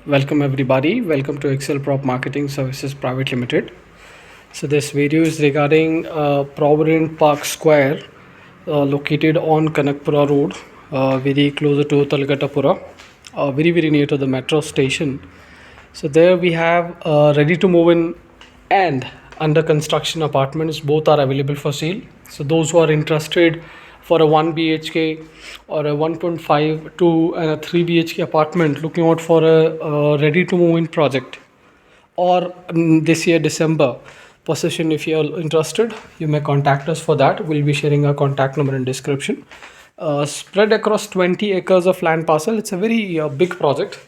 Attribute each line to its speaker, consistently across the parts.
Speaker 1: Welcome everybody. Welcome to HExcelprop Marketing Services Private Limited. So this video is regarding Provident Park Sqaure, located on Kanakapura Road, very closer to Thalghattapura, very near to the metro station. So there we have ready to move in and under construction apartments. Both are available for sale. So those who are interested for a 1 BHK or a 1.5 to a 3 BHK apartment, looking out for a ready to move in project, or this year December possession, if you are interested, you may contact us for that. We'll be sharing our contact number in description. Spread across 20 acres of land parcel. It's a very big project.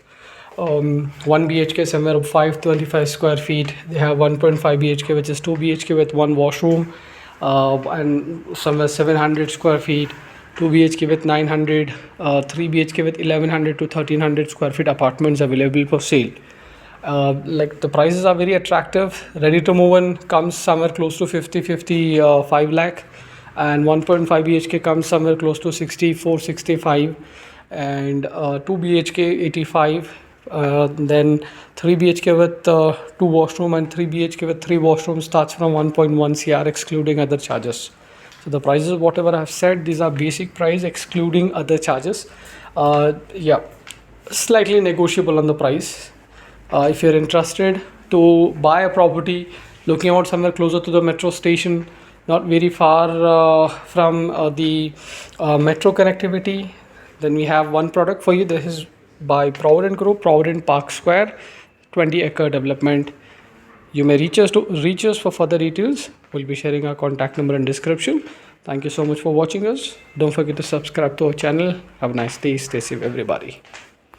Speaker 1: 1 BHK somewhere 525 square feet. They have 1.5 BHK, which is 2 BHK with one washroom, and somewhere 700 square feet, 2 BHK with 900, 3 BHK with 1100 to 1300 square feet apartments available for sale. Like the prices are very attractive. Ready to move in comes somewhere close to 55 lakh, and 1.5 BHK comes somewhere close to 64-65, and 2 BHK 85. Then 3 BHK with 2 washroom and 3 BHK with 3 washrooms starts from 1.1 CR excluding other charges. So the prices, whatever I have said, these are basic price excluding other charges. Yeah, slightly negotiable on the price. If you're interested to buy a property, looking out somewhere closer to the metro station, not very far from the metro connectivity, then we have one product for you. This is by Provident Group, Provident Park Sqaure, 20-acre development. You may reach us for further details. We'll be sharing our contact number in description. Thank you so much for watching us. Don't forget to subscribe to our channel. Have a nice day. Stay safe, everybody.